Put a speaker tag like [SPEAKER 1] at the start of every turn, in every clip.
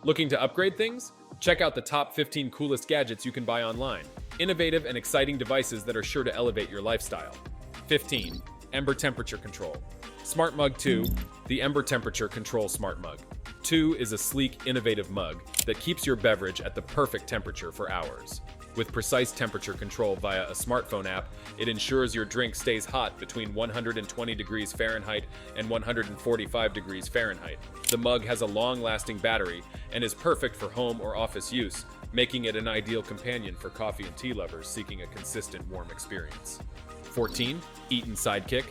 [SPEAKER 1] Looking to upgrade things? Check out the top 15 coolest gadgets you can buy online. Innovative and exciting devices that are sure to elevate your lifestyle. 15. Ember Temperature Control. Smart Mug 2, the Ember Temperature Control Smart Mug. 2 is a sleek, innovative mug that keeps your beverage at the perfect temperature for hours. With precise temperature control via a smartphone app, it ensures your drink stays hot between 120 degrees Fahrenheit and 145 degrees Fahrenheit. The mug has a long-lasting battery and is perfect for home or office use, making it an ideal companion for coffee and tea lovers seeking a consistent warm experience. 14. EATY Sidekick.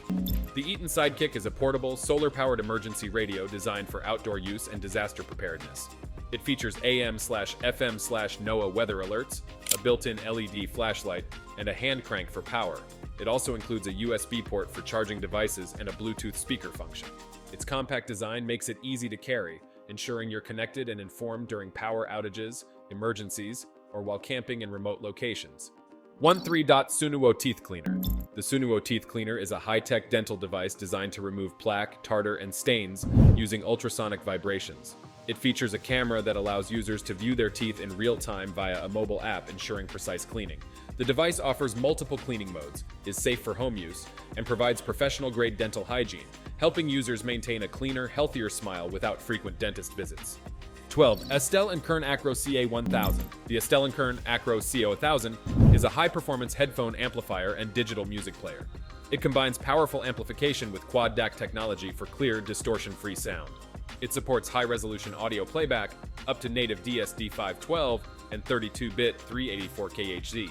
[SPEAKER 1] The EATY Sidekick is a portable, solar-powered emergency radio designed for outdoor use and disaster preparedness. It features AM/FM/NOAA weather alerts, a built-in LED flashlight, and a hand crank for power. It also includes a USB port for charging devices and a Bluetooth speaker function. Its compact design makes it easy to carry, ensuring you're connected and informed during power outages, emergencies, or while camping in remote locations. 13. Sunuo Teeth Cleaner. The Sunuo Teeth Cleaner is a high-tech dental device designed to remove plaque, tartar, and stains using ultrasonic vibrations. It features a camera that allows users to view their teeth in real time via a mobile app, ensuring precise cleaning. The device offers multiple cleaning modes, is safe for home use, and provides professional-grade dental hygiene, helping users maintain a cleaner, healthier smile without frequent dentist visits. 12. Astell&Kern Acro CA1000. The Astell&Kern Acro CA1000 is a high-performance headphone amplifier and digital music player. It combines powerful amplification with quad DAC technology for clear, distortion-free sound. It supports high-resolution audio playback up to native DSD512 and 32-bit 384K HD.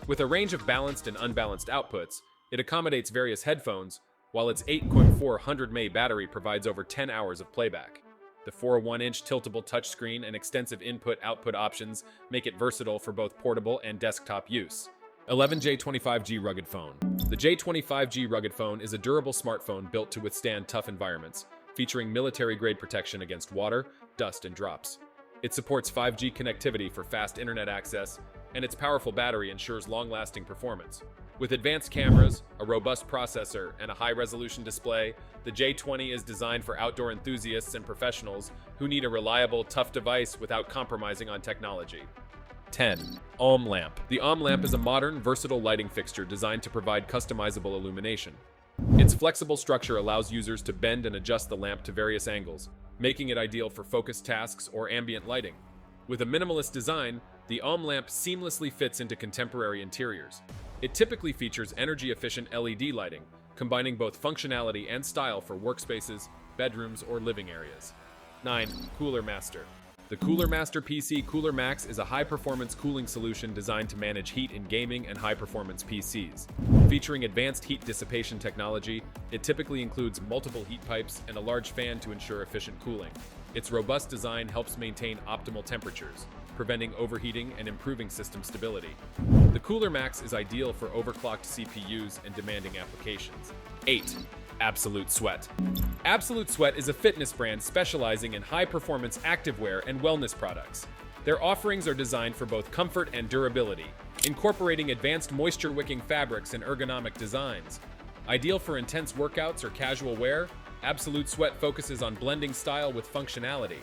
[SPEAKER 1] With a range of balanced and unbalanced outputs, it accommodates various headphones, while its 8.4 mAh battery provides over 10 hours of playback. The 4.1-inch tiltable touchscreen and extensive input-output options make it versatile for both portable and desktop use. 11. J2G Rugged Phone. The J2G Rugged Phone is a durable smartphone built to withstand tough environments, featuring military-grade protection against water, dust, and drops. It supports 5G connectivity for fast internet access, and its powerful battery ensures long-lasting performance. With advanced cameras, a robust processor, and a high-resolution display, the J20 is designed for outdoor enthusiasts and professionals who need a reliable, tough device without compromising on technology. 10. Ohm Lamp. The Ohm Lamp is a modern, versatile lighting fixture designed to provide customizable illumination. Its flexible structure allows users to bend and adjust the lamp to various angles, making it ideal for focused tasks or ambient lighting. With a minimalist design, the Ohm Lamp seamlessly fits into contemporary interiors. It typically features energy-efficient LED lighting, combining both functionality and style for workspaces, bedrooms, or living areas. 9. Cooler Master. The Cooler Master PC Cooler Max is a high-performance cooling solution designed to manage heat in gaming and high-performance PCs. Featuring advanced heat dissipation technology, it typically includes multiple heat pipes and a large fan to ensure efficient cooling. Its robust design helps maintain optimal temperatures, preventing overheating and improving system stability. The Cooler Max is ideal for overclocked CPUs and demanding applications. 8. Absolute Sweat. Absolute Sweat is a fitness brand specializing in high-performance activewear and wellness products. Their offerings are designed for both comfort and durability, incorporating advanced moisture-wicking fabrics and ergonomic designs. Ideal for intense workouts or casual wear, Absolute Sweat focuses on blending style with functionality.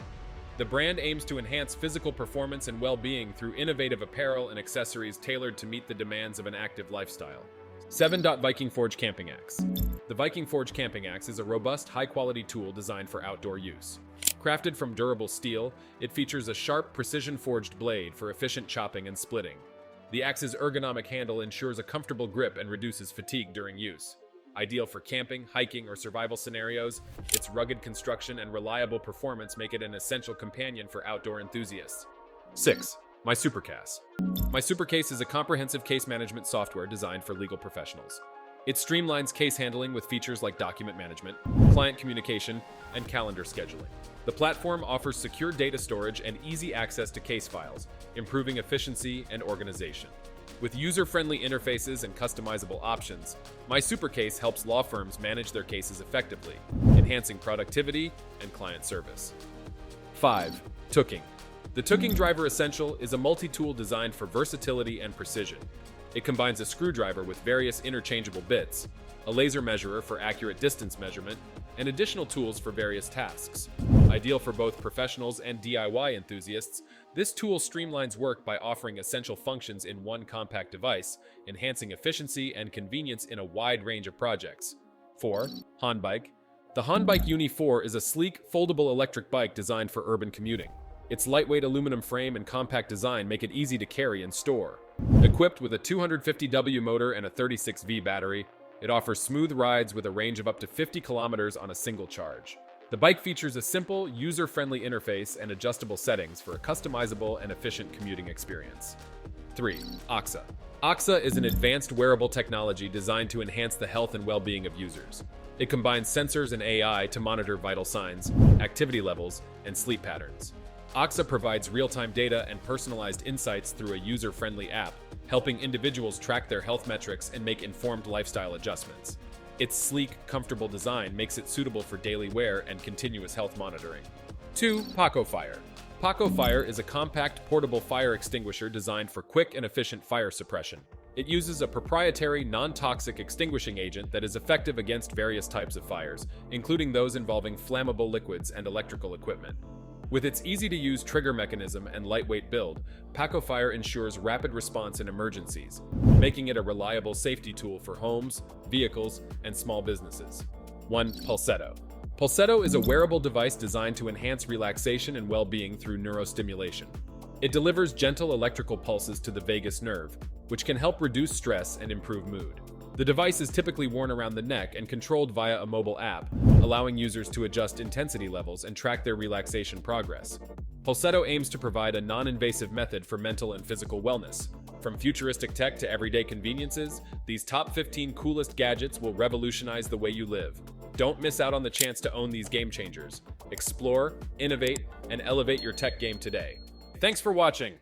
[SPEAKER 1] The brand aims to enhance physical performance and well-being through innovative apparel and accessories tailored to meet the demands of an active lifestyle. 7. Viking Forge Camping Axe. The Viking Forge Camping Axe is a robust, high-quality tool designed for outdoor use. Crafted from durable steel, it features a sharp, precision-forged blade for efficient chopping and splitting. The axe's ergonomic handle ensures a comfortable grip and reduces fatigue during use. Ideal for camping, hiking, or survival scenarios, its rugged construction and reliable performance make it an essential companion for outdoor enthusiasts. 6. MySuperCase. MySuperCase is a comprehensive case management software designed for legal professionals. It streamlines case handling with features like document management, client communication, and calendar scheduling. The platform offers secure data storage and easy access to case files, improving efficiency and organization. With user-friendly interfaces and customizable options, MySuperCase helps law firms manage their cases effectively, enhancing productivity and client service. 5. Tuking. The Tuking Driver Essential is a multi-tool designed for versatility and precision. It combines a screwdriver with various interchangeable bits, a laser measurer for accurate distance measurement, and additional tools for various tasks. Ideal for both professionals and DIY enthusiasts, this tool streamlines work by offering essential functions in one compact device, enhancing efficiency and convenience in a wide range of projects. 4. Hanbike. The Hanbike Uni 4 is a sleek, foldable electric bike designed for urban commuting. Its lightweight aluminum frame and compact design make it easy to carry and store. Equipped with a 250W motor and a 36V battery, it offers smooth rides with a range of up to 50 kilometers on a single charge. The bike features a simple, user-friendly interface and adjustable settings for a customizable and efficient commuting experience. 3. AXA. AXA is an advanced wearable technology designed to enhance the health and well-being of users. It combines sensors and AI to monitor vital signs, activity levels, and sleep patterns. AXA provides real-time data and personalized insights through a user-friendly app, helping individuals track their health metrics and make informed lifestyle adjustments. Its sleek, comfortable design makes it suitable for daily wear and continuous health monitoring. 2. Paco Fire. Paco Fire is a compact, portable fire extinguisher designed for quick and efficient fire suppression. It uses a proprietary, non-toxic extinguishing agent that is effective against various types of fires, including those involving flammable liquids and electrical equipment. With its easy-to-use trigger mechanism and lightweight build, Paco Fire ensures rapid response in emergencies, making it a reliable safety tool for homes, vehicles, and small businesses. 1. Pulsetto. Pulsetto is a wearable device designed to enhance relaxation and well-being through neurostimulation. It delivers gentle electrical pulses to the vagus nerve, which can help reduce stress and improve mood. The device is typically worn around the neck and controlled via a mobile app, allowing users to adjust intensity levels and track their relaxation progress. Pulsetto aims to provide a non-invasive method for mental and physical wellness. From futuristic tech to everyday conveniences, these top 15 coolest gadgets will revolutionize the way you live. Don't miss out on the chance to own these game changers. Explore, innovate, and elevate your tech game today. Thanks for watching.